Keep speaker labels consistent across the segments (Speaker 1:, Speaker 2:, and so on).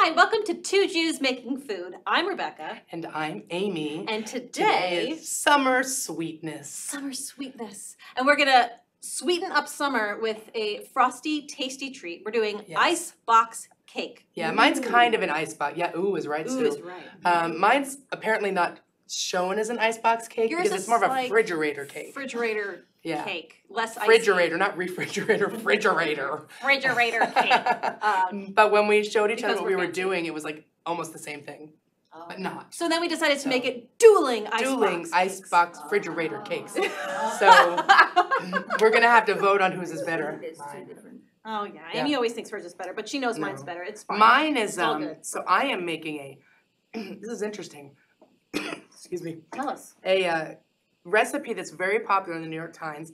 Speaker 1: Hi, welcome to Two Jews Making Food. I'm Rebecca.
Speaker 2: And I'm Amy.
Speaker 1: And today
Speaker 2: is Summer Sweetness.
Speaker 1: Summer Sweetness. And we're going to sweeten up summer with a frosty, tasty treat. We're doing ice box cake.
Speaker 2: Yeah, mine's kind of an ice box. Yeah, ooh is right, Sue.
Speaker 1: Ooh is right.
Speaker 2: Mine's apparently not shown as an icebox cake because it's more of a refrigerator cake.
Speaker 1: Refrigerator cake. Less icy.
Speaker 2: Refrigerator, not refrigerator, refrigerator.
Speaker 1: Refrigerator cake.
Speaker 2: But when we showed each other what we were doing, it was like almost the same thing, but not.
Speaker 1: So then we decided to make it dueling
Speaker 2: icebox refrigerator cakes. So we're going to have to vote on whose is better.
Speaker 1: Oh, yeah. Amy always thinks hers is better, but she knows mine's better. It's fine.
Speaker 2: Mine is, so I am making a, this is interesting. Excuse me.
Speaker 1: Tell us.
Speaker 2: A recipe that's very popular in the New York Times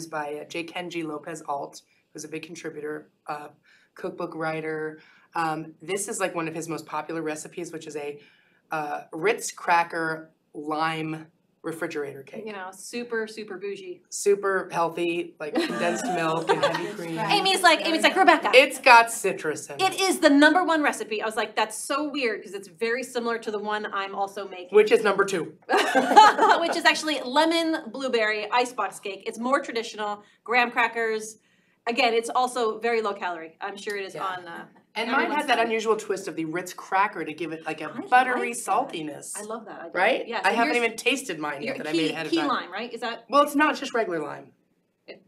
Speaker 2: by J. Kenji Lopez Alt, who's a big contributor, cookbook writer. This is like one of his most popular recipes, which is a Ritz cracker lime refrigerator cake.
Speaker 1: You know, super, super bougie.
Speaker 2: Super healthy, like condensed milk and heavy cream.
Speaker 1: Amy's like, Rebecca.
Speaker 2: It's got citrus in it.
Speaker 1: It is the #1 recipe. I was like, that's so weird because it's very similar to the one I'm also making.
Speaker 2: Which is number 2.
Speaker 1: Which is actually lemon blueberry icebox cake. It's more traditional, graham crackers. Again, it's also very low calorie. I'm sure it is on...
Speaker 2: and mine has that unusual twist of the Ritz cracker to give it like a buttery saltiness.
Speaker 1: I love that.
Speaker 2: Right?
Speaker 1: Yes.
Speaker 2: I haven't even tasted mine yet that I made ahead of time.
Speaker 1: Key lime, right? Is that?
Speaker 2: Well, it's not. It's just regular lime.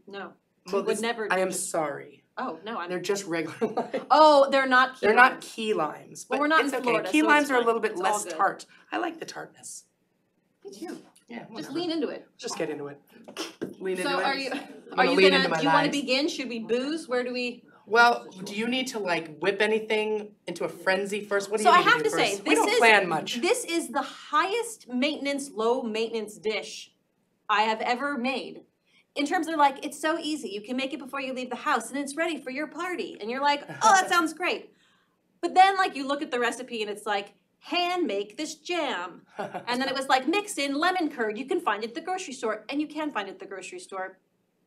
Speaker 1: No.
Speaker 2: Well,
Speaker 1: would never.
Speaker 2: I am sorry.
Speaker 1: Oh no,
Speaker 2: they're just regular lime.
Speaker 1: Oh, they're not.
Speaker 2: They're not key limes. But
Speaker 1: we're not
Speaker 2: it's
Speaker 1: in
Speaker 2: okay.
Speaker 1: Florida.
Speaker 2: Key
Speaker 1: so
Speaker 2: limes are a little bit less tart. I like the tartness.
Speaker 1: Me too.
Speaker 2: Yeah.
Speaker 1: Just lean into it.
Speaker 2: Just get into it. Lean into it.
Speaker 1: So are you gonna? Do you want to begin? Should we booze? Where do we?
Speaker 2: Well, do you need to like whip anything into a frenzy first? What do you
Speaker 1: need
Speaker 2: to do
Speaker 1: So I have to say,
Speaker 2: we don't plan much.
Speaker 1: This is the highest maintenance, low maintenance dish I have ever made. In terms of like, it's so easy. You can make it before you leave the house and it's ready for your party. And you're like, oh, that sounds great. But then like you look at the recipe and it's like, hand make this jam. And then it was like, mix in lemon curd. You can find it at the grocery store. And you can find it at the grocery store.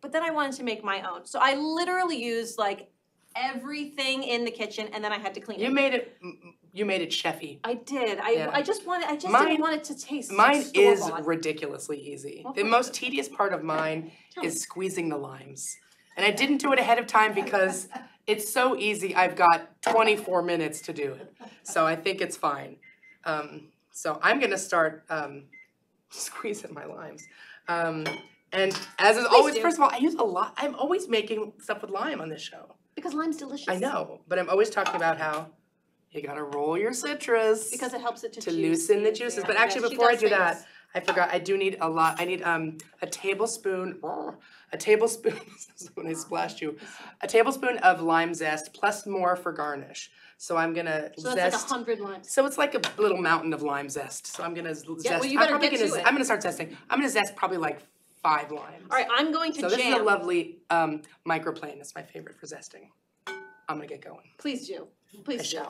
Speaker 1: But then I wanted to make my own. So I literally used like everything in the kitchen, and then I had to clean it.
Speaker 2: You made it chefy.
Speaker 1: I did. I just didn't want it to taste.
Speaker 2: Mine is ridiculously easy. The most tedious part of mine is squeezing the limes, and I didn't do it ahead of time because it's so easy. I've got 24 minutes to do it, so I think it's fine. So I'm gonna start squeezing my limes. And as is always, first of all, I use a lot. I'm always making stuff with lime on this show.
Speaker 1: Because lime's delicious.
Speaker 2: I know, but I'm always talking about how you gotta roll your citrus.
Speaker 1: Because it helps it to
Speaker 2: loosen the juices. But actually, before I do that, I forgot, I do need a lot. I need a tablespoon, when I splashed you, a tablespoon of lime zest plus more for garnish. So I'm gonna
Speaker 1: zest. So that's like 100 limes.
Speaker 2: So it's like a little mountain of lime zest. So I'm gonna zest.
Speaker 1: Yeah, well, you better get to it.
Speaker 2: I'm gonna start zesting. I'm gonna zest probably like 5 limes.
Speaker 1: All right, I'm going to jam.
Speaker 2: So this is a lovely microplane. It's my favorite for zesting. I'm gonna get going.
Speaker 1: Please do. Please do.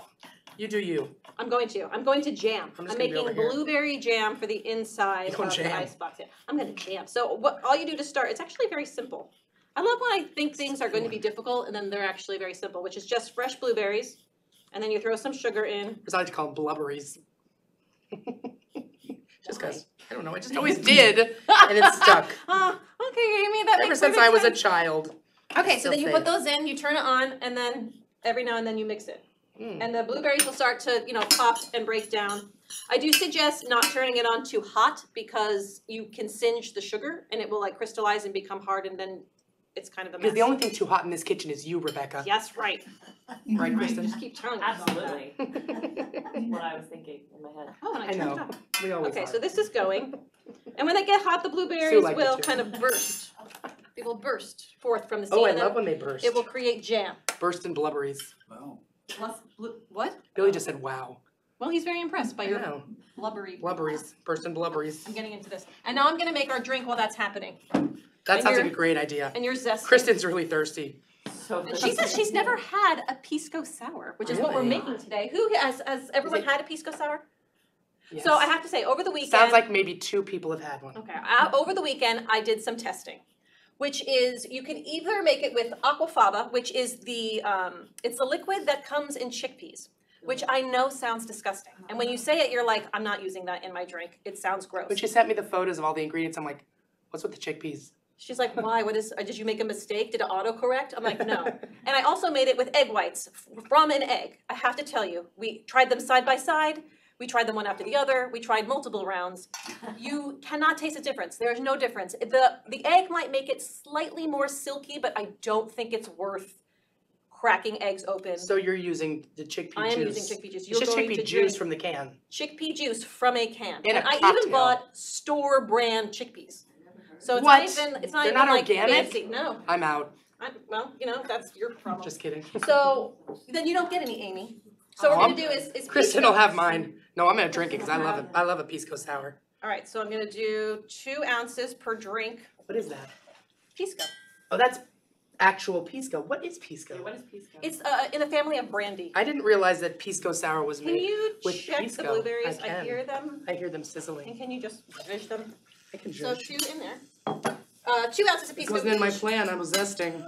Speaker 2: You do you.
Speaker 1: I'm going to jam. I'm making blueberry jam for the inside of the icebox. Yeah, I'm gonna jam. So what all you do to start, it's actually very simple. I love when I think things are going to be difficult and then they're actually very simple, which is just fresh blueberries, and then you throw some sugar in.
Speaker 2: As I like to call them blubberies. Just because, I don't know, I just always did, and it's stuck.
Speaker 1: Okay, Amy, that
Speaker 2: ever since I was a child.
Speaker 1: Okay, so then you put those in, you turn it on, and then every now and then you mix it. And the blueberries will start to, pop and break down. I do suggest not turning it on too hot because you can singe the sugar, and it will like crystallize and become hard, and then it's kind of a mess.
Speaker 2: Because the only thing too hot in this kitchen is you, Rebecca.
Speaker 1: Yes, right.
Speaker 2: Right, Kristen?
Speaker 1: Just keep telling you.
Speaker 3: Absolutely. What I was thinking in my head.
Speaker 1: Oh, and I turned it up.
Speaker 2: We always
Speaker 1: Okay, so this is going. And when they get hot, the blueberries will kind of burst. They will burst forth from the seed.
Speaker 2: Oh, I love when they burst.
Speaker 1: It will create jam.
Speaker 2: Burst and blubberies.
Speaker 3: Wow.
Speaker 1: What?
Speaker 2: Billy just said wow.
Speaker 1: Well, he's very impressed by your blubbery.
Speaker 2: Blubberies. Burst and blubberies.
Speaker 1: I'm getting into this. And now I'm going to make our drink while that's happening.
Speaker 2: That sounds like a great idea.
Speaker 1: And you're zesty.
Speaker 2: Kristen's really thirsty.
Speaker 3: So
Speaker 1: she says she's never had a pisco sour, which is what we're making today. Who has everyone had a pisco sour? Yes. So I have to say, over the weekend...
Speaker 2: Sounds like maybe 2 people have had one.
Speaker 1: Okay. Over the weekend, I did some testing, which is you can either make it with aquafaba, which is the it's the liquid that comes in chickpeas. which I know sounds disgusting. And when you say it, you're like, I'm not using that in my drink. It sounds gross.
Speaker 2: But she sent me the photos of all the ingredients. I'm like, what's with the chickpeas?
Speaker 1: She's like, why? Did you make a mistake? Did it autocorrect? I'm like, no. And I also made it with egg whites from an egg. I have to tell you, we tried them side by side. We tried them one after the other. We tried multiple rounds. You cannot taste a difference. There's no difference. The egg might make it slightly more silky, but I don't think it's worth cracking eggs open.
Speaker 2: So you're using the chickpea juice.
Speaker 1: I am using chickpea juice.
Speaker 2: It's just chickpea juice from the can.
Speaker 1: Chickpea juice from a can.
Speaker 2: In a
Speaker 1: and I
Speaker 2: cocktail.
Speaker 1: even bought store brand chickpeas. So it's
Speaker 2: What?
Speaker 1: not even
Speaker 2: They're
Speaker 1: even
Speaker 2: not
Speaker 1: like
Speaker 2: organic?
Speaker 1: fancy. No.
Speaker 2: I'm out.
Speaker 1: Well, that's your problem.
Speaker 2: Just kidding.
Speaker 1: So then you don't get any, Amy. So what we're gonna do is
Speaker 2: Kristen
Speaker 1: pisco.
Speaker 2: will have mine. No, I'm gonna drink it because I love it. I love a pisco sour.
Speaker 1: All right, so I'm gonna do 2 ounces per drink.
Speaker 2: What is that?
Speaker 1: Pisco.
Speaker 2: Oh, that's actual pisco. What is pisco?
Speaker 3: What is pisco?
Speaker 1: It's in the family of brandy.
Speaker 2: I didn't realize that pisco sour was
Speaker 1: Can
Speaker 2: made
Speaker 1: you
Speaker 2: with
Speaker 1: check
Speaker 2: pisco.
Speaker 1: the blueberries?
Speaker 2: I can.
Speaker 1: hear them.
Speaker 2: I hear them
Speaker 1: And
Speaker 2: sizzling.
Speaker 1: can you just zhuzh them?
Speaker 2: I can
Speaker 1: So
Speaker 2: judge.
Speaker 1: 2 in there. 2 ounces of
Speaker 2: This
Speaker 1: pisco.
Speaker 2: wasn't in my
Speaker 1: each.
Speaker 2: plan. I was zesting.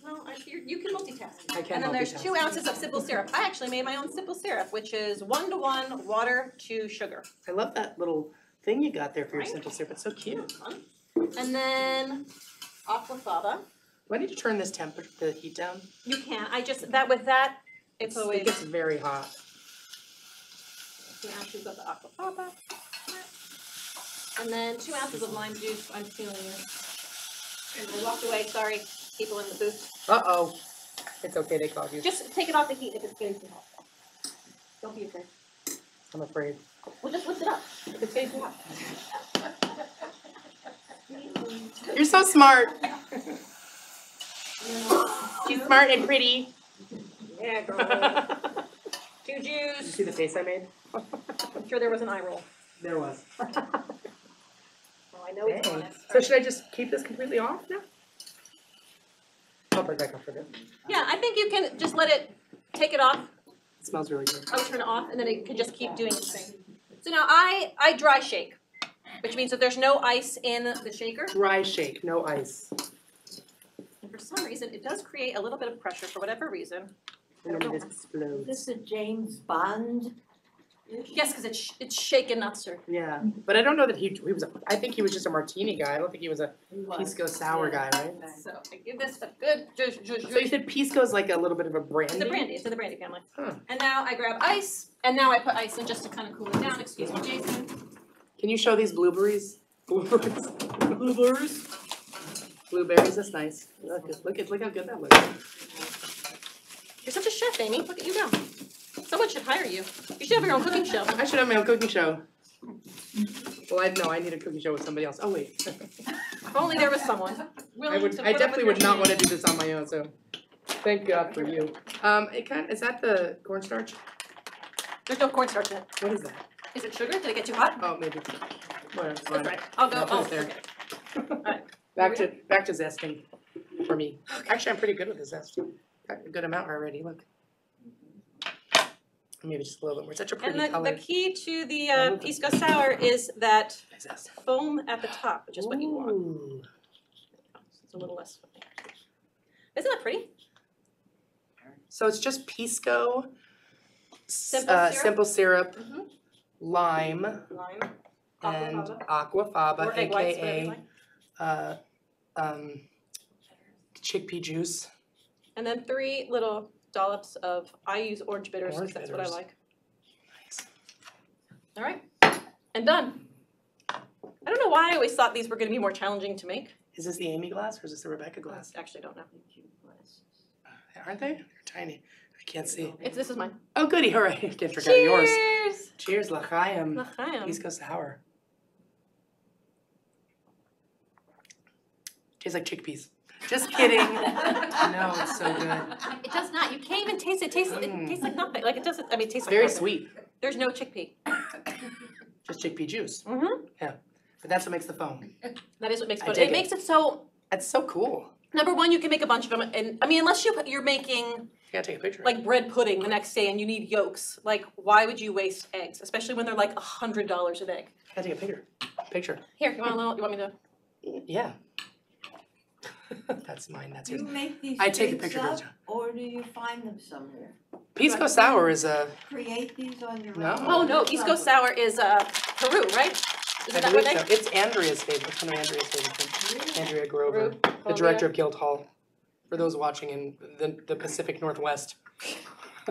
Speaker 1: Well, you can multitask.
Speaker 2: I can
Speaker 1: And then there's
Speaker 2: multitask.
Speaker 1: 2 ounces of simple syrup. I actually made my own simple syrup, which is 1-to-1 water to sugar.
Speaker 2: I love that little thing you got there for your
Speaker 1: Right.
Speaker 2: simple syrup. It's so cute.
Speaker 1: And then aquafaba.
Speaker 2: Why did you turn this the heat down?
Speaker 1: You can. It's
Speaker 2: It
Speaker 1: always
Speaker 2: gets very hot.
Speaker 1: 2 ounces of the aquafaba. And then 2 ounces of lime juice. I'm feeling it. And I walked away. Sorry, people in the booth.
Speaker 2: Uh-oh. It's okay, they called you.
Speaker 1: Just take it off the heat if it's getting too hot. Don't be afraid.
Speaker 2: I'm afraid.
Speaker 1: Well, just lift it up if it's getting too hot.
Speaker 2: You're so smart. She's smart and pretty.
Speaker 1: Yeah, girl. 2
Speaker 2: Did you
Speaker 1: juice.
Speaker 2: see the face I made?
Speaker 1: I'm sure there was an eye roll.
Speaker 2: There was.
Speaker 1: Oh, I know it's
Speaker 2: Dang.
Speaker 1: honest.
Speaker 2: So should I just keep this completely off now? I'll put it back on for this.
Speaker 1: Yeah, I think you can just let it take it off.
Speaker 2: It smells really good.
Speaker 1: I would turn it off, and then it could just keep doing its thing. So now I dry shake, which means that there's no ice in the shaker.
Speaker 2: Dry shake, no ice.
Speaker 1: And for some reason, it does create a little bit of pressure for whatever reason.
Speaker 2: And then it explodes.
Speaker 4: Is this a James Bond?
Speaker 1: Yes, because it's shaken, not stirred.
Speaker 2: Yeah, but I don't know that he was. I think he was just a martini guy. I don't think he was a pisco sour guy, right?
Speaker 1: So I give this a good zhuzh.
Speaker 2: So you said pisco is like a little bit of a brandy.
Speaker 1: It's a brandy. It's in the brandy family.
Speaker 2: Huh.
Speaker 1: And now I grab ice, and now I put ice in just to kind of cool it down. Excuse me, Jason.
Speaker 2: Can you show these blueberries? Blueberries.
Speaker 1: Blueberries.
Speaker 2: Blueberries. That's nice. Look how good that looks.
Speaker 1: You're such a chef, Amy. Look at you go. Someone should hire you. You should have your own cooking show.
Speaker 2: I should have my own cooking show. Well, I need a cooking show with somebody else. Oh wait.
Speaker 1: If only there was someone willing to put
Speaker 2: I
Speaker 1: up
Speaker 2: definitely
Speaker 1: with
Speaker 2: would
Speaker 1: your
Speaker 2: not want to
Speaker 1: shit.
Speaker 2: do this on my own. So, thank God for you. Is that the cornstarch?
Speaker 1: There's no cornstarch in it.
Speaker 2: What is that?
Speaker 1: Is it sugar? Did it get too hot?
Speaker 2: Oh, maybe. Whatever, it's
Speaker 1: That's
Speaker 2: fine.
Speaker 1: right. I'll go.
Speaker 2: I'll put
Speaker 1: Oh,
Speaker 2: it there.
Speaker 1: okay. Alright.
Speaker 2: Back to zesting for me. Actually, I'm pretty good with the zest. Got a good amount already. Look. Maybe just a little bit more. Such a pretty
Speaker 1: And
Speaker 2: color.
Speaker 1: the key to the pisco sour is that
Speaker 2: Zest.
Speaker 1: foam at the top, which is what you want.
Speaker 2: Ooh.
Speaker 1: It's a little less. Isn't that pretty?
Speaker 2: So it's just pisco,
Speaker 1: Simple syrup?
Speaker 2: simple syrup,
Speaker 1: Mhm.
Speaker 2: lime,
Speaker 1: Lime.
Speaker 2: and
Speaker 1: Aquafaba.
Speaker 2: aquafaba,
Speaker 1: Or egg whites, whatever you
Speaker 2: aka
Speaker 1: like.
Speaker 2: chickpea juice.
Speaker 1: And then 3 little dollops of, I use orange bitters because
Speaker 2: Orange
Speaker 1: that's what I
Speaker 2: bitters.
Speaker 1: like.
Speaker 2: Nice.
Speaker 1: All right, and done. I don't know why I always thought these were going to be more challenging to make.
Speaker 2: Is this the Amy glass or is this the Rebecca glass?
Speaker 1: Actually, don't know.
Speaker 2: Aren't they? They're tiny. I can't see.
Speaker 1: This is mine.
Speaker 2: Oh, goody! All right, can't drink out of yours.
Speaker 1: Cheers!
Speaker 2: Cheers, l'chaim.
Speaker 1: L'chaim.
Speaker 2: Pisco sour. Tastes like chickpeas. Just kidding. No, it's so good.
Speaker 1: It does not. You can't even taste it. It tastes like nothing. Like it doesn't. I mean, it tastes like
Speaker 2: Very
Speaker 1: nothing.
Speaker 2: sweet.
Speaker 1: There's no chickpea.
Speaker 2: Just chickpea juice.
Speaker 1: Mm-hmm.
Speaker 2: But that's what makes the foam.
Speaker 1: That is what makes
Speaker 2: I
Speaker 1: it.
Speaker 2: dig
Speaker 1: It
Speaker 2: it.
Speaker 1: makes it so.
Speaker 2: That's so cool.
Speaker 1: Number one, you can make a bunch of them, and I mean, unless you're making
Speaker 2: You gotta take a picture.
Speaker 1: like bread pudding the next day, and you need yolks. Like, why would you waste eggs, especially when they're like $100 an egg?
Speaker 2: Gotta take a picture. Picture.
Speaker 1: Here, you want me to?
Speaker 2: Yeah. That's mine. That's
Speaker 4: Do you
Speaker 2: yours.
Speaker 4: make these
Speaker 2: I take a
Speaker 4: drinks
Speaker 2: picture,
Speaker 4: up,
Speaker 2: Georgia.
Speaker 4: or do you find them somewhere?
Speaker 2: Pisco sour is a.
Speaker 4: Create these on your
Speaker 2: No.
Speaker 4: own?
Speaker 1: Oh, no, Pisco Sour is Peru, right? Isn't
Speaker 2: I
Speaker 1: that where
Speaker 2: believe
Speaker 1: they?
Speaker 2: so. It's Andrea's favorite. It's one of Andrea's favorites. Andrea Grover,
Speaker 1: Peru,
Speaker 2: the
Speaker 1: Colombia.
Speaker 2: director of Guildhall. For those watching in the Pacific Northwest,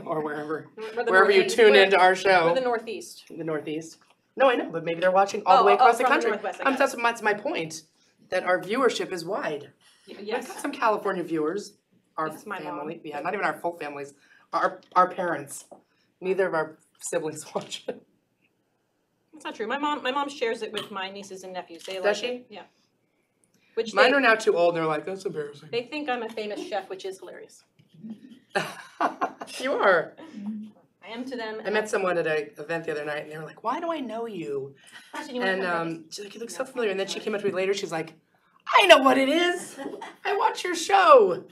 Speaker 2: or wherever
Speaker 1: We're the
Speaker 2: wherever you
Speaker 1: Northeast.
Speaker 2: tune
Speaker 1: We're-
Speaker 2: into our
Speaker 1: We're
Speaker 2: show.
Speaker 1: the Northeast.
Speaker 2: The Northeast. No, I know, but maybe they're watching all the way across the
Speaker 1: from
Speaker 2: country.
Speaker 1: Northwest, I got
Speaker 2: That's my point. That our viewership is wide.
Speaker 1: it.
Speaker 2: We've
Speaker 1: Yes.
Speaker 2: got some California viewers. Our
Speaker 1: It's my
Speaker 2: family,
Speaker 1: mom.
Speaker 2: yeah, not even our full families. Our parents. Neither of our siblings watch it.
Speaker 1: That's not true. My mom shares it with my nieces and nephews. They
Speaker 2: Does
Speaker 1: like
Speaker 2: she?
Speaker 1: it. Yeah. Which
Speaker 2: Mine are now too old. They're like, that's embarrassing.
Speaker 1: they think I'm a famous chef, which is hilarious.
Speaker 2: You are.
Speaker 1: I am to them.
Speaker 2: I met someone at an event the other night, and they were like, "Why do I know you?" And she's like, "You look so familiar." And then she came up to me later. She's like, "I know what it is. I watch your show."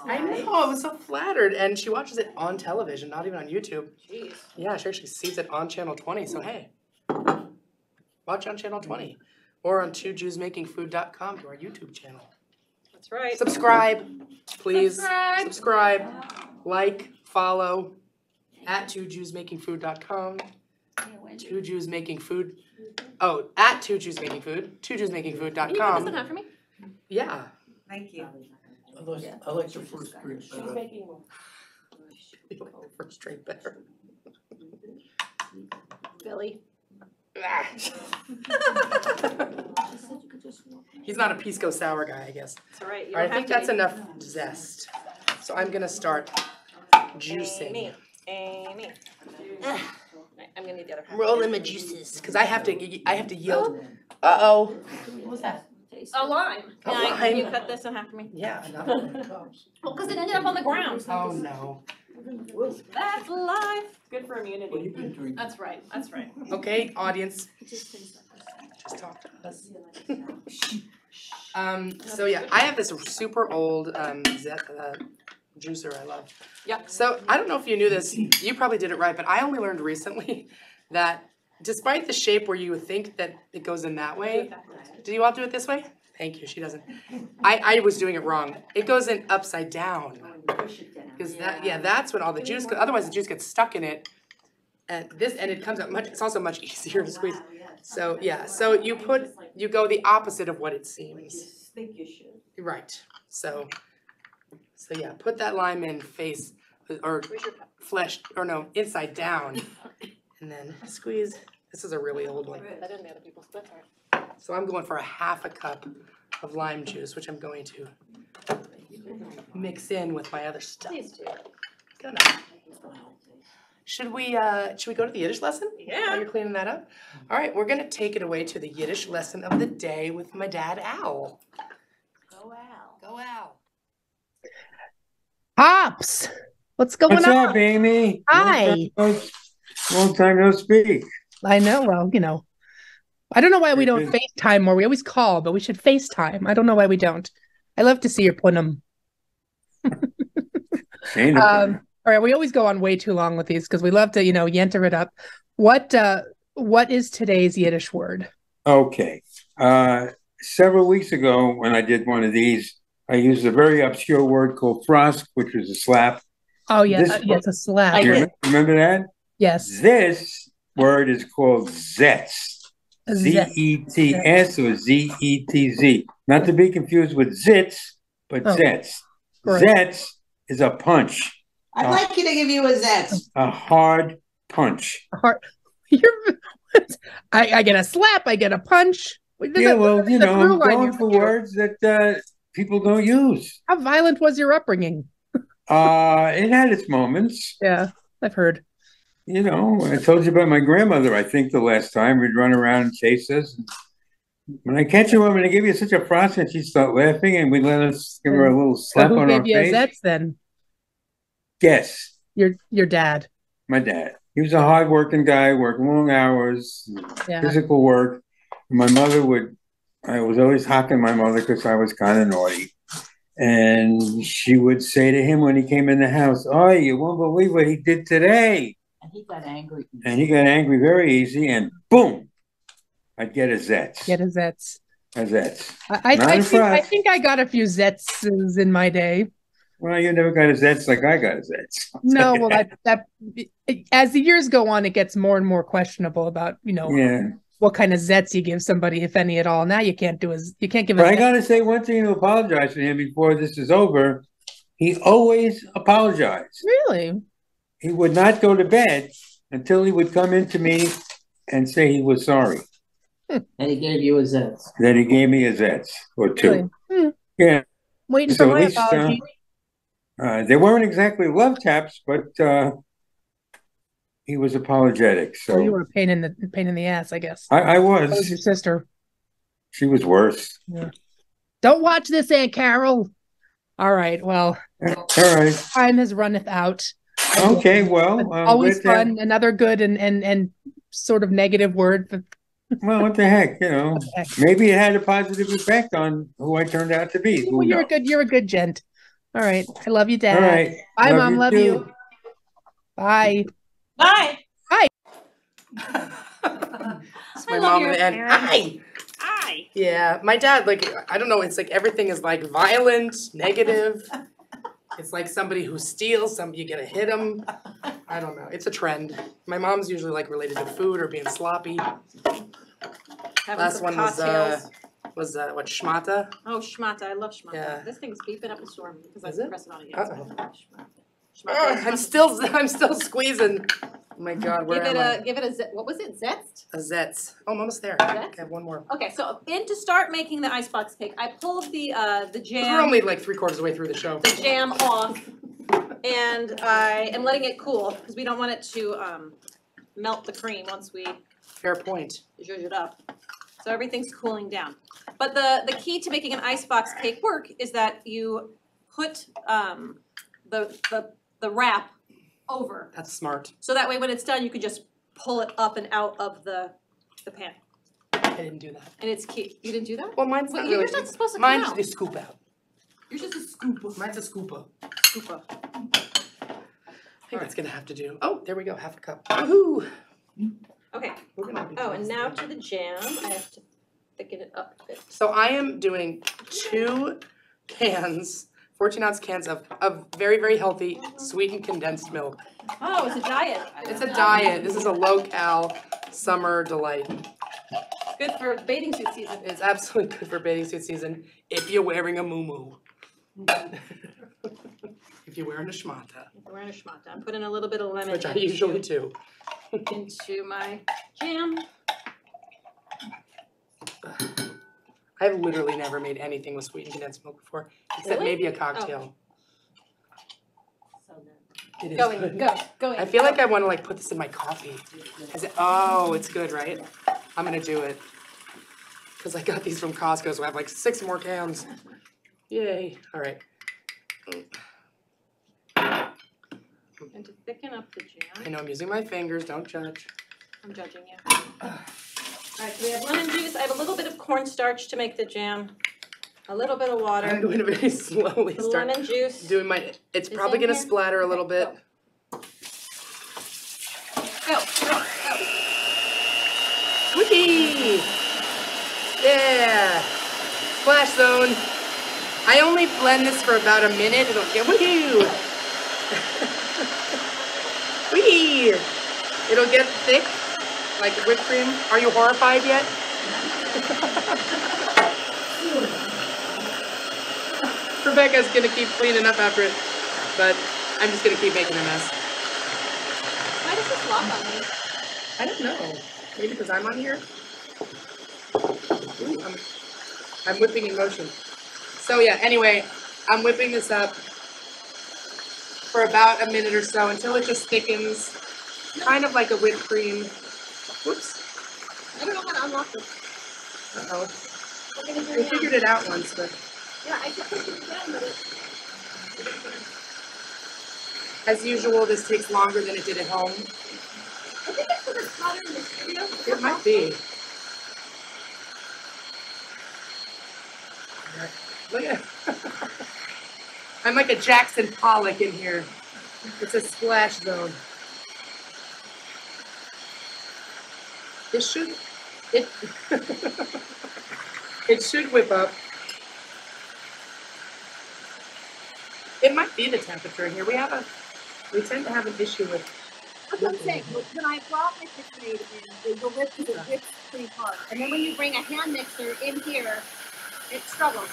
Speaker 2: I know. I was so flattered. And she watches it on television, not even on YouTube.
Speaker 1: Jeez.
Speaker 2: Yeah, she actually sees it on Channel 20. So hey, watch on Channel 20 or on twojewsmakingfood.com to our YouTube channel.
Speaker 1: That's right.
Speaker 2: Subscribe, please.
Speaker 1: Subscribe.
Speaker 2: Subscribe, like, follow at twojewsmakingfood.com. Two Jews Making Food. Oh, at Two Jews Making Food.
Speaker 1: Can you put this in
Speaker 2: twojewsmakingfood.com.
Speaker 1: half for me?
Speaker 2: Yeah.
Speaker 4: Thank you.
Speaker 5: I like the first drink
Speaker 3: She's
Speaker 5: better.
Speaker 3: making
Speaker 2: First drink better.
Speaker 1: Billy.
Speaker 2: He's not a Pisco sour guy, I guess.
Speaker 1: It's all right. You
Speaker 2: All right, I
Speaker 1: don't
Speaker 2: think
Speaker 1: have
Speaker 2: that's
Speaker 1: to
Speaker 2: enough zest. So I'm gonna start juicing.
Speaker 1: Amy. Right, I'm gonna need the other half.
Speaker 2: Rolling my juices, because I have to yield. Uh-oh.
Speaker 5: What was that?
Speaker 1: A lime.
Speaker 2: A
Speaker 1: Can you
Speaker 2: lime.
Speaker 1: cut this in half for me?
Speaker 2: Yeah.
Speaker 1: Well, because it ended up on the ground.
Speaker 2: Oh, no.
Speaker 1: That's life.
Speaker 3: good for
Speaker 5: What have you
Speaker 3: immunity.
Speaker 5: been drinking?
Speaker 1: That's right. That's right.
Speaker 2: Okay, audience. Just talk to us. So yeah, I have this super old juicer I love.
Speaker 1: Yeah.
Speaker 2: So I don't know if you knew this, you probably did it right, but I only learned recently that despite the shape where you would think that it goes in that way, do you all do it this way? Thank you, she doesn't. I was doing it wrong. It goes in upside down. Because that's when all the juice, otherwise the juice gets stuck in it. And it comes out it's also much easier to squeeze. So yeah, so you go the opposite of what it seems.
Speaker 4: Think you should.
Speaker 2: Right, so yeah, put that lime in face, or
Speaker 1: Where's your cup?
Speaker 2: flesh, or no, inside down. And then squeeze. This is a really old one.
Speaker 1: That didn't other people's stuff.
Speaker 2: So I'm going for a half a cup of lime juice, which I'm going to mix in with my other stuff.
Speaker 1: Please do.
Speaker 2: Gonna. Should we go to the Yiddish lesson?
Speaker 1: Yeah.
Speaker 2: While you're cleaning that up? All right, we're gonna take it away to the Yiddish lesson of the day with my dad, Al.
Speaker 4: Go Al.
Speaker 2: Go, Al.
Speaker 6: Pops, what's going
Speaker 7: What's
Speaker 6: on?
Speaker 7: up, Amy?
Speaker 6: Hi.
Speaker 7: Long time no speak.
Speaker 6: I know. Well, I don't know why we don't
Speaker 7: Very
Speaker 6: FaceTime more. We always call, but we should FaceTime. I don't know why we don't. I love to see your punum.
Speaker 7: Ain't it?
Speaker 6: All right, we always go on way too long with these because we love to, yenter it up. What is today's Yiddish word?
Speaker 7: Okay. Several weeks ago, when I did one of these, I used a very obscure word called frosk, which was a slap.
Speaker 6: Oh yeah,
Speaker 7: This-
Speaker 6: yes, a slap.
Speaker 7: You remember that?
Speaker 6: Yes,
Speaker 7: This word is called zetz.
Speaker 6: a zet.
Speaker 7: Z-E-T-S or Z-E-T-Z. Not to be confused with zits, but
Speaker 6: Oh,
Speaker 7: zetz.
Speaker 6: correct.
Speaker 7: Zetz is a punch,
Speaker 8: I'd like you to give you a zest.
Speaker 7: a hard punch.
Speaker 6: Heart. I get a slap. I get a punch.
Speaker 7: Yeah, well,
Speaker 6: the through
Speaker 7: I'm
Speaker 6: line
Speaker 7: going for words that people don't use.
Speaker 6: How violent was your upbringing?
Speaker 7: It had its moments.
Speaker 6: Yeah, I've heard.
Speaker 7: I told you about my grandmother, I think, the last time. We'd run around and chase us. When I catch a woman, I give you such a frost, and she'd start laughing, and we'd let us give her a little
Speaker 6: So
Speaker 7: slap
Speaker 6: who
Speaker 7: on our
Speaker 6: gave you a
Speaker 7: face.
Speaker 6: zets then?
Speaker 7: Guess,
Speaker 6: Your dad.
Speaker 7: my dad. He was a hard-working guy, worked long hours,
Speaker 6: Yeah.
Speaker 7: physical work. My mother I was always hocking my mother because I was kind of naughty. And she would say to him when he came in the house, "Oh, you won't believe what he did today."
Speaker 8: And he got angry.
Speaker 7: And he got angry very easy, and boom, I'd get a zets.
Speaker 6: Get a zets.
Speaker 7: A zets.
Speaker 6: I
Speaker 7: Not a
Speaker 6: think I
Speaker 7: frost.
Speaker 6: think I got a few zetses in my day.
Speaker 7: Well, you never got a Zets like I got a Zets.
Speaker 6: No, well, that as the years go on, it gets more and more questionable about,
Speaker 7: Yeah.
Speaker 6: what kind of Zets you give somebody, if any at all. Now you can't give
Speaker 7: But I
Speaker 6: a
Speaker 7: gotta say one thing to apologize to him before this is over. He always apologized.
Speaker 6: Really?
Speaker 7: He would not go to bed until he would come into me and say he was sorry.
Speaker 8: And he gave you a Zets.
Speaker 7: That he gave me a Zets or two.
Speaker 6: Really?
Speaker 7: Yeah.
Speaker 6: Waiting
Speaker 7: So
Speaker 6: for
Speaker 7: at
Speaker 6: my
Speaker 7: least
Speaker 6: apology.
Speaker 7: they weren't exactly love taps, but he was apologetic. So
Speaker 6: Well, you were a pain in the ass, I guess.
Speaker 7: I
Speaker 6: That was
Speaker 7: was.
Speaker 6: your sister.
Speaker 7: She was worse.
Speaker 6: Yeah. Don't watch this, Aunt Carol. All right. Well,
Speaker 7: All right.
Speaker 6: time has runneth out.
Speaker 7: Okay. Well,
Speaker 6: Always fun. Another good and sort of negative word.
Speaker 7: Well, what the heck, maybe it had a positive effect on who I turned out to be.
Speaker 6: Well, you're a good gent. All right. I love you, Dad.
Speaker 7: All right.
Speaker 6: Bye, Mom. Love
Speaker 7: too.
Speaker 6: you. Bye.
Speaker 3: Bye.
Speaker 2: It's
Speaker 1: I
Speaker 2: my
Speaker 1: love
Speaker 2: mom
Speaker 1: your
Speaker 2: and Aunt.
Speaker 1: parents.
Speaker 2: Hi. Yeah, my dad, I don't know, it's like everything is like violent, negative. It's like somebody who steals, you gotta hit them. I don't know, it's a trend. My mom's usually like related to food or being sloppy.
Speaker 1: Having
Speaker 2: Last
Speaker 1: some
Speaker 2: one
Speaker 1: cocktails.
Speaker 2: was what, schmata?
Speaker 1: Oh, schmata. I love schmata.
Speaker 2: Yeah.
Speaker 1: This thing's beeping up a storm because I
Speaker 2: Is it?
Speaker 1: press it on again.
Speaker 2: Uh-oh.
Speaker 1: Schmata.
Speaker 2: I'm still squeezing. Oh my God, where am I?
Speaker 1: Give it a what was it? Zest?
Speaker 2: A Zets. Oh, I'm almost there.
Speaker 1: Zets?
Speaker 2: Okay, one more.
Speaker 1: Okay, so to start making the icebox cake, I pulled the
Speaker 2: We're
Speaker 1: jam
Speaker 2: only like 3/4 of the way through the show.
Speaker 1: off, and I am letting it cool because we don't want it to melt the cream once we
Speaker 2: Fair point.
Speaker 1: zhuzh it up. So everything's cooling down. But the key to making an icebox cake work is that you put the wrap over.
Speaker 2: That's smart.
Speaker 1: So that way when it's done, you can just pull it up and out of the pan.
Speaker 2: I didn't do that.
Speaker 1: And it's key. You didn't do that?
Speaker 2: Well, mine's
Speaker 1: Well,
Speaker 2: not really.
Speaker 1: yours not supposed to come
Speaker 2: Mine's
Speaker 1: out.
Speaker 2: the scoop out.
Speaker 1: You're just a scooper.
Speaker 2: Mine's a scooper.
Speaker 1: Scooper.
Speaker 2: I think that's gonna have to do. Oh, there we go, half a cup. Woohoo!
Speaker 1: Okay.
Speaker 2: We're gonna be
Speaker 1: Oh, and now to the jam. I have to thicken it up a bit.
Speaker 2: So I am doing 2 cans, 14-ounce cans of very, very healthy sweetened condensed milk.
Speaker 1: Oh, it's a diet.
Speaker 2: It's a diet. This is a low-cal summer delight.
Speaker 1: Good for bathing suit season.
Speaker 2: It's absolutely good for bathing suit season if you're wearing a muumuu. If you're wearing a schmata,
Speaker 1: We're in a schmata. I'm putting a little bit of lemon
Speaker 2: which I usually do.
Speaker 1: into my jam.
Speaker 2: I've literally never made anything with sweetened condensed milk before, except
Speaker 1: Really?
Speaker 2: maybe a cocktail.
Speaker 3: So good.
Speaker 2: It is
Speaker 1: Go in,
Speaker 2: good.
Speaker 1: go in.
Speaker 2: I feel like I want to put this in my coffee. Oh, it's good, right? I'm gonna do it. Cause I got these from Costco, so I have 6 more cans. Yay, all right.
Speaker 1: And to thicken up the jam,
Speaker 2: I know I'm using my fingers, don't judge.
Speaker 1: I'm judging you. Alright, so we have lemon juice. I have a little bit of cornstarch to make the jam. A little bit of
Speaker 2: I'm
Speaker 1: water.
Speaker 2: going to very slowly
Speaker 1: The
Speaker 2: start
Speaker 1: lemon juice.
Speaker 2: doing my, it's
Speaker 1: Is
Speaker 2: probably
Speaker 1: in
Speaker 2: gonna
Speaker 1: here?
Speaker 2: splatter a little bit.
Speaker 1: Go.
Speaker 2: Whoopee! Yeah! Splash zone. I only blend this for about a minute. It'll get woohoo! Whee! It'll get thick, like whipped cream. Are you horrified yet? Rebecca's gonna keep cleaning up after it, but I'm just gonna keep making a mess.
Speaker 1: Why does this lock on me?
Speaker 2: I don't know. Maybe because I'm on here? Ooh, I'm whipping in motion. So yeah, anyway, I'm whipping this up for about a minute or so until it just thickens, kind of like a whipped cream. Whoops.
Speaker 1: I don't know how to unlock this.
Speaker 2: Uh-oh.
Speaker 1: What can I do
Speaker 2: We
Speaker 1: now?
Speaker 2: figured it out once, but
Speaker 1: Yeah, I can push it down, but
Speaker 2: as usual, this takes longer than it did at home.
Speaker 1: I think it's because it's hotter in the studio.
Speaker 2: It might be. Look at I'm like a Jackson Pollock in here. It's a splash zone. It should it should whip up. It might be the temperature in here. We tend to have an issue with.
Speaker 1: That's what I'm saying. When I brought my KitchenAid in, the lift is pretty hard. And then when you bring a hand mixer in here, it struggles.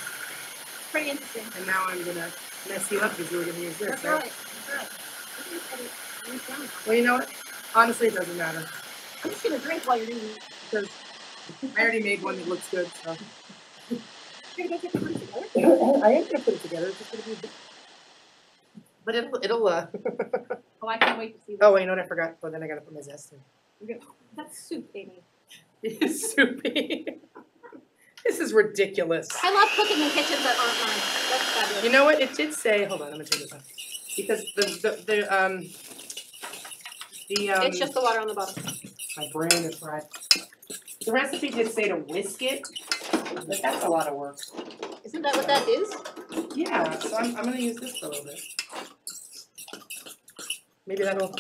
Speaker 1: Pretty interesting.
Speaker 2: And now I'm gonna mess you up because you were gonna use this.
Speaker 1: That's right. That's right.
Speaker 2: Well, you know what? Honestly, it doesn't matter.
Speaker 1: I'm just gonna drink while you're eating.
Speaker 2: Because I already made one that looks good, so.
Speaker 1: You're gonna go put it together?
Speaker 2: I am gonna put it together. It's just gonna be a bit. But it'll
Speaker 1: Oh, I can't wait to see this.
Speaker 2: Oh, wait, you know what I forgot? Well, then I gotta put my zest in.
Speaker 1: That's soup, Amy.
Speaker 2: It's soupy. This is ridiculous.
Speaker 1: I love cooking in kitchens that aren't mine. That's fabulous.
Speaker 2: You know what? It did say, hold on, I'm gonna take this off. Because
Speaker 1: It's just the water on the bottom.
Speaker 2: my brain is fried. The recipe did say to whisk it, but that's a lot of work.
Speaker 1: Isn't that what that is?
Speaker 2: Yeah, so I'm gonna use this for a little bit. Maybe that'll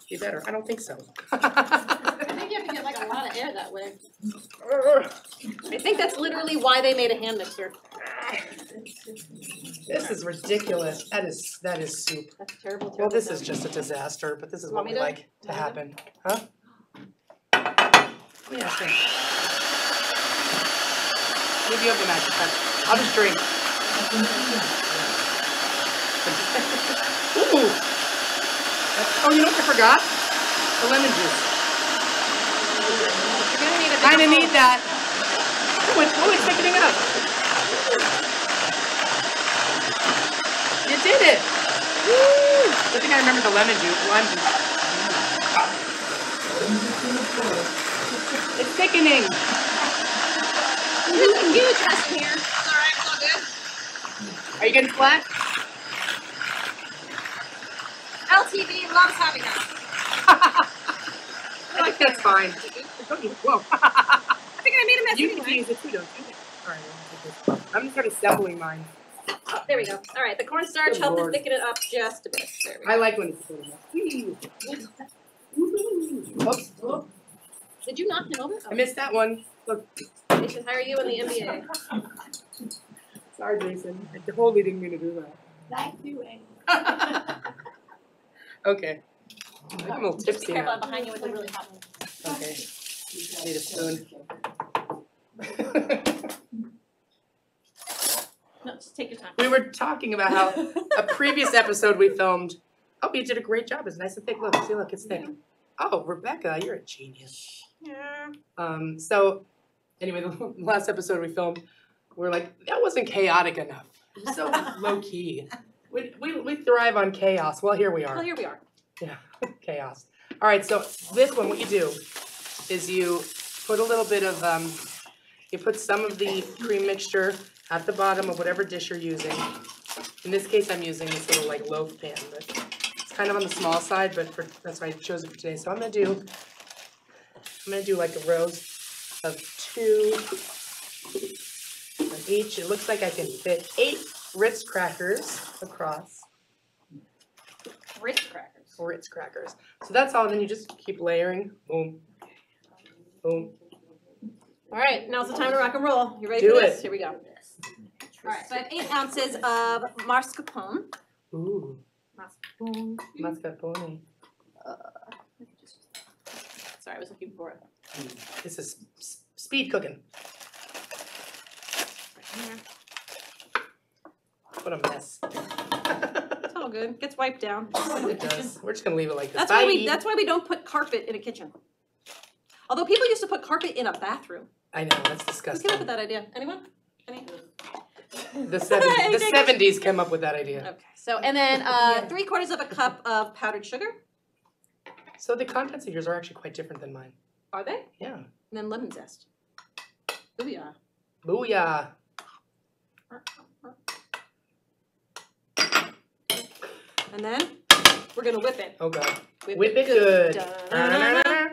Speaker 2: be better. I don't think so.
Speaker 1: I think you have to get like a lot of air that way. I think that's literally why they made a hand mixer.
Speaker 2: This is ridiculous. That is soup.
Speaker 1: That's terrible.
Speaker 2: Well, this is just a disaster, but this is what we like to happen. Huh? Yeah, sure. Maybe you have the magic touch. I'll just drink. Ooh! Oh, you know what I forgot? The lemon juice.
Speaker 1: You're gonna need a big
Speaker 2: Kinda
Speaker 1: bowl.
Speaker 2: need that. Oh, it's thickening up. You did it! Woo! Good thing I remember the lemon juice. Lime juice. It's thickening.
Speaker 1: There's a huge mess in here. It's alright, it's all good.
Speaker 2: Are you getting flat?
Speaker 1: LTV loves having us.
Speaker 2: I think that's fine. Whoa.
Speaker 1: I think I made a mess
Speaker 2: You can
Speaker 1: anyway.
Speaker 2: use it too, don't you? Alright, I'm gonna start assembling mine.
Speaker 1: Oh, there we go. All right, the cornstarch
Speaker 2: Good
Speaker 1: helped
Speaker 2: Lord.
Speaker 1: to thicken it up just a bit. There we go.
Speaker 2: I like when it's thickening up. Oops.
Speaker 1: Did you knock him over?
Speaker 2: I missed that one. Look.
Speaker 1: They should hire you in the NBA.
Speaker 2: Sorry, Jason. I totally didn't mean to do that.
Speaker 4: Thank you, Amy.
Speaker 2: Okay. I'm a little
Speaker 1: Just be
Speaker 2: tipsy
Speaker 1: careful,
Speaker 2: now.
Speaker 1: I'm behind you with a really hot one.
Speaker 2: Okay. Need a spoon.
Speaker 1: No, just take your time.
Speaker 2: We were talking about how a previous episode we filmed. Oh, you did a great job. It's nice and thick. Look, see, look, it's thick. Oh, Rebecca, you're a genius.
Speaker 1: Yeah.
Speaker 2: So anyway, the last episode we filmed, we're like, that wasn't chaotic enough. It was so low key. We thrive on chaos. Well, here we are.
Speaker 1: Well, here we are.
Speaker 2: Yeah, chaos. All right, so this one, what you do is you put a little bit of, you put some of the cream mixture at the bottom of whatever dish you're using. In this case, I'm using this little like loaf pan, but it's kind of on the small side, but that's why I chose it for today. So I'm gonna do like a rows of 2 of each. It looks like I can fit 8 Ritz crackers across.
Speaker 1: Ritz crackers.
Speaker 2: Ritz crackers. So that's all. Then you just keep layering. Boom. Boom.
Speaker 1: All right, now's the time to rock and roll. You ready
Speaker 2: Do
Speaker 1: for this?
Speaker 2: it.
Speaker 1: Here we go. All right, so I have 8 ounces of mascarpone.
Speaker 2: Ooh.
Speaker 1: Mascarpone.
Speaker 2: Mascarpone.
Speaker 1: Sorry, I was looking for it.
Speaker 2: This is speed cooking.
Speaker 1: Right here.
Speaker 2: What a mess.
Speaker 1: It's all good. Gets wiped down.
Speaker 2: It does. We're just gonna leave it like this.
Speaker 1: That's why we don't put carpet in a kitchen. Although people used to put carpet in a bathroom.
Speaker 2: I know, that's
Speaker 1: Who
Speaker 2: disgusting.
Speaker 1: came up with that idea? Anyone? Any?
Speaker 2: The 70s came up with that idea.
Speaker 1: Okay. So and then 3/4 of a cup of powdered sugar.
Speaker 2: So the contents of yours are actually quite different than mine.
Speaker 1: Are they?
Speaker 2: Yeah.
Speaker 1: And then lemon zest. Booyah.
Speaker 2: Booyah.
Speaker 1: And then we're gonna whip it.
Speaker 2: Oh god.
Speaker 1: Whip
Speaker 2: it good.
Speaker 1: Da-na-na-na.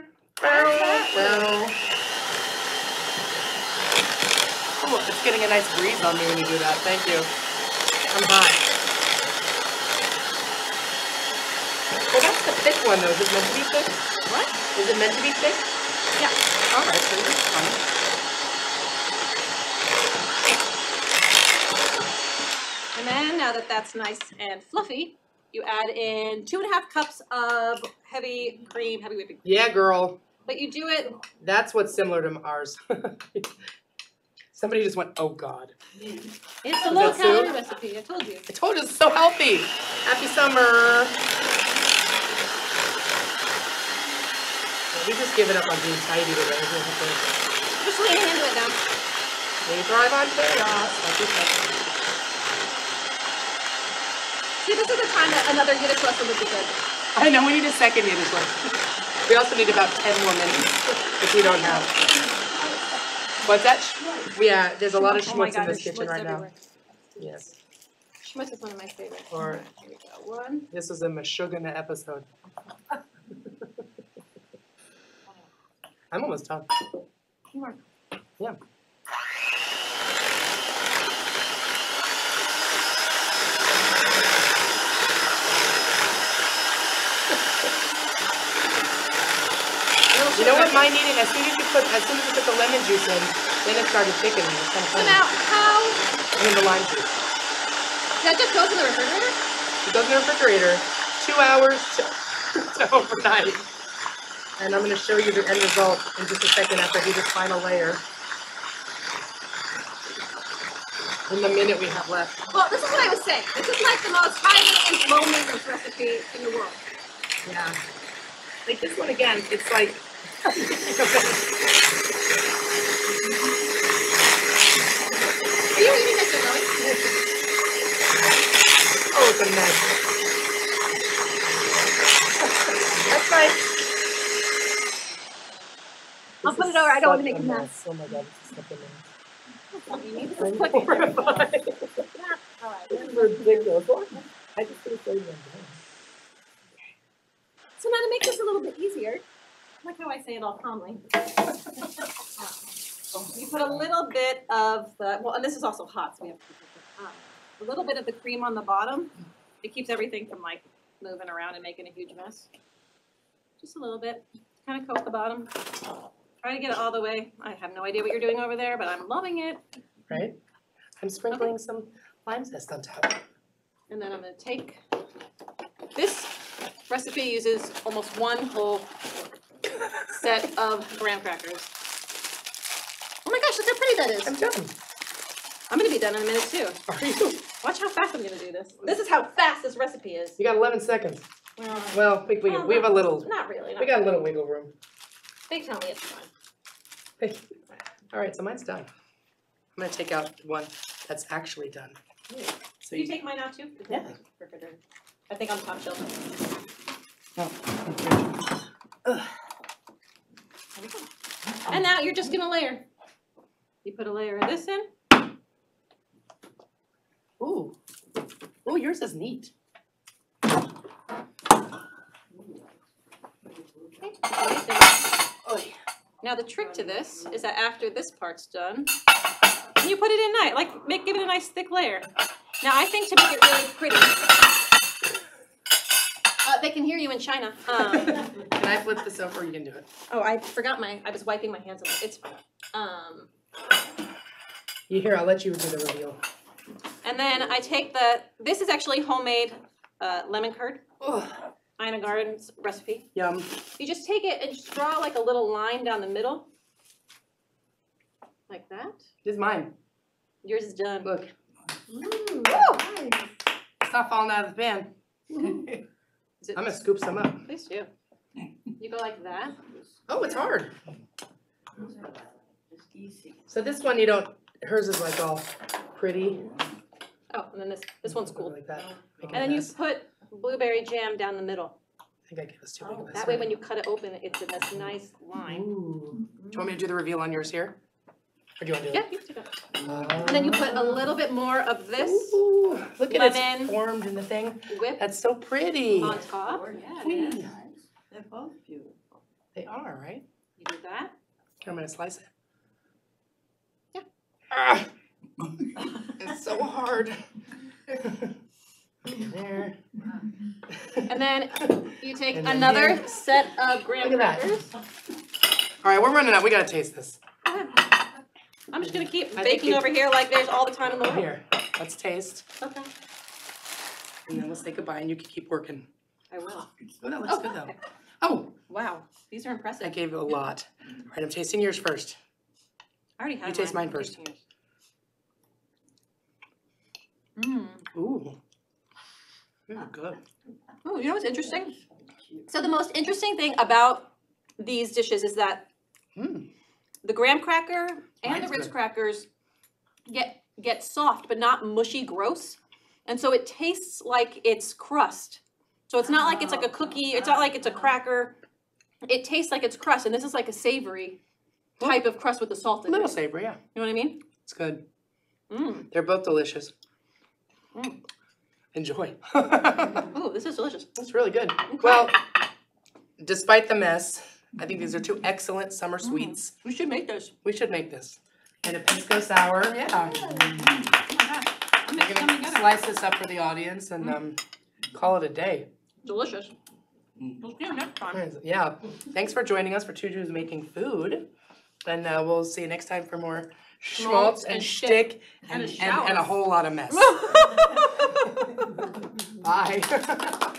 Speaker 2: Oh, it's getting a nice breeze on me when you do that. Thank you. I'm hot. Well, that's the thick one, though. Is it meant to be thick?
Speaker 1: What?
Speaker 2: Is it meant to be thick?
Speaker 1: Yeah.
Speaker 2: All right, so that's fine.
Speaker 1: And then, now that that's nice and fluffy, you add in 2.5 cups of heavy cream, heavy whipping cream.
Speaker 2: Yeah, girl.
Speaker 1: But you do it.
Speaker 2: That's what's similar to ours. Somebody just went, oh God.
Speaker 1: It's a low calorie recipe, I told you.
Speaker 2: I told you, it's so healthy. Happy summer. We just give it up on being tidy today.
Speaker 1: Just lean into it now.
Speaker 2: We thrive on chaos, like we said.
Speaker 1: See, this is the time that another Yiddish lesson would be good.
Speaker 2: I know, we need a second Yiddish lesson. We also need about 10 more minutes, if we don't have. What's that? Yeah, there's a lot of schmutz in this kitchen right now. Yes.
Speaker 1: Schmutz is one of my favorites.
Speaker 2: Or,
Speaker 1: here we go. One.
Speaker 2: this is a Meshuggah episode. I'm almost done.
Speaker 1: More.
Speaker 2: Yeah. You know what mine needed? As soon as you put the lemon juice in, then it started thickening. It's kind of
Speaker 1: So
Speaker 2: funny.
Speaker 1: now, how?
Speaker 2: I mean the lime juice.
Speaker 1: That just goes in the refrigerator?
Speaker 2: It goes in the refrigerator, 2 hours to overnight. And I'm going to show you the end result in just a second after I do this final layer. In the minute we have left.
Speaker 1: Well, this is what I was saying. This is like the most high maintenance, low maintenance recipe in the world.
Speaker 2: Yeah. Like this one again, it's like.
Speaker 1: Are you eating this alone?
Speaker 2: Oh, it's a mess. That's right.
Speaker 1: I'll put it over. I don't want to make a mess.
Speaker 2: Oh my God, this is such a mess.
Speaker 1: You need this
Speaker 2: I'm
Speaker 1: quick.
Speaker 2: horrified.
Speaker 1: All right.
Speaker 2: This is ridiculous. I just feel so young.
Speaker 1: So now to make this a little bit easier, I like how I say it all calmly. You put a little bit of the, well, and this is also hot, so we have to keep it a little bit of the cream on the bottom. It keeps everything from like moving around and making a huge mess. Just a little bit. Kind of coat the bottom. Try to get it all the way. I have no idea what you're doing over there, but I'm loving it.
Speaker 2: Right? I'm sprinkling some lime zest on top.
Speaker 1: And then I'm going to take, this recipe uses almost one whole set of graham crackers. Oh my gosh, look how pretty that is.
Speaker 2: I'm done.
Speaker 1: I'm going to be done in a minute too.
Speaker 2: Are you?
Speaker 1: Watch how fast I'm going to do this. This is how fast this recipe is.
Speaker 2: You got 11 seconds.
Speaker 1: Well,
Speaker 2: Well, we have a little.
Speaker 1: not really.
Speaker 2: We got a little wiggle room.
Speaker 1: They tell me it's fine.
Speaker 2: All right, so mine's done. I'm gonna take out one that's actually done. So
Speaker 1: You take mine out too?
Speaker 2: Yeah.
Speaker 1: I think I'm top shelf.
Speaker 2: Ugh.
Speaker 1: There we go. And now you're just going to layer. You put a layer of this in.
Speaker 2: Ooh. Ooh, yours is neat.
Speaker 1: Okay. Now the trick to this is that after this part's done, you put it in nice, give it a nice thick layer. Now I think to make it really pretty, they can hear you in China.
Speaker 2: Can I flip this over? You can do it.
Speaker 1: Oh, I forgot I was wiping my hands on it. It's fine.
Speaker 2: You I'll let you do the reveal.
Speaker 1: And then I take this is actually homemade lemon curd.
Speaker 2: Ugh.
Speaker 1: Ina Garden's recipe.
Speaker 2: Yum.
Speaker 1: You just take it and just draw like a little line down the middle. Like that.
Speaker 2: This is mine.
Speaker 1: Yours is done.
Speaker 2: Look.
Speaker 1: Ooh.
Speaker 2: It's not falling out of the pan. I'm gonna scoop some up.
Speaker 1: Please do. You go like that.
Speaker 2: Oh, it's hard.
Speaker 4: Just easy.
Speaker 2: So this one you don't. Hers is like all pretty.
Speaker 1: Oh, and then this one's cool.
Speaker 2: Like that.
Speaker 1: And then you put blueberry jam down the middle.
Speaker 2: I think I gave us too big of a
Speaker 1: That way when you cut it open, it's in this nice line.
Speaker 2: Ooh. Do you want me to do the reveal on yours here? Or do you want to do
Speaker 1: Yeah,
Speaker 2: it?
Speaker 1: you can do that. And then you put a little bit more of this
Speaker 2: Ooh, look at it
Speaker 1: lemon
Speaker 2: formed in the thing.
Speaker 1: whip
Speaker 2: That's so pretty.
Speaker 1: on top.
Speaker 4: Yeah,
Speaker 2: Whee.
Speaker 4: they're nice. They're both beautiful.
Speaker 2: They are, right?
Speaker 1: You do that.
Speaker 2: Here, I'm gonna slice it.
Speaker 1: Yeah.
Speaker 2: Ah! It's so hard. There.
Speaker 1: And then you take
Speaker 2: And then
Speaker 1: another
Speaker 2: here.
Speaker 1: set of graham
Speaker 2: Look at that.
Speaker 1: crackers.
Speaker 2: All right, we're running out. We gotta taste this.
Speaker 1: I'm just gonna keep
Speaker 2: I think
Speaker 1: baking
Speaker 2: you-
Speaker 1: over here like there's all the time in the world.
Speaker 2: Here. let's taste.
Speaker 1: Okay,
Speaker 2: And then we'll say goodbye and you can keep working.
Speaker 1: I will.
Speaker 2: Oh, that looks good though. Oh,
Speaker 1: Wow, these are impressive.
Speaker 2: I gave it a lot. All right, I'm tasting yours first.
Speaker 1: I already had
Speaker 2: You taste mine
Speaker 1: I'm
Speaker 2: first.
Speaker 1: tasting yours.
Speaker 2: Ooh. Good.
Speaker 1: Oh, you know what's interesting? So the most interesting thing about these dishes is that the graham cracker and
Speaker 2: Mine's
Speaker 1: the Ritz
Speaker 2: good.
Speaker 1: crackers get soft but not mushy gross. And so it tastes like it's crust. So it's not like it's like a cookie, it's not like it's a cracker. It tastes like it's crust, and this is like a savory type of crust with the salt
Speaker 2: A
Speaker 1: in
Speaker 2: little
Speaker 1: it.
Speaker 2: savory, yeah.
Speaker 1: You know what I mean?
Speaker 2: It's good.
Speaker 1: Mm.
Speaker 2: They're both delicious.
Speaker 1: Mm.
Speaker 2: Enjoy.
Speaker 1: Ooh, this is delicious.
Speaker 2: That's really good. Well, despite the mess, I think these are two excellent summer sweets.
Speaker 1: We should make this.
Speaker 2: We should make this. And a pisco sour, yeah.
Speaker 1: I'm
Speaker 2: We're gonna slice this up for the audience and call it a day.
Speaker 1: Delicious. We'll see you next time.
Speaker 2: Yeah. Thanks for joining us for Two Jews Making Food. And we'll see you next time for more schmaltz and shtick
Speaker 1: And a
Speaker 2: and
Speaker 1: shower.
Speaker 2: a whole lot of mess. Bye.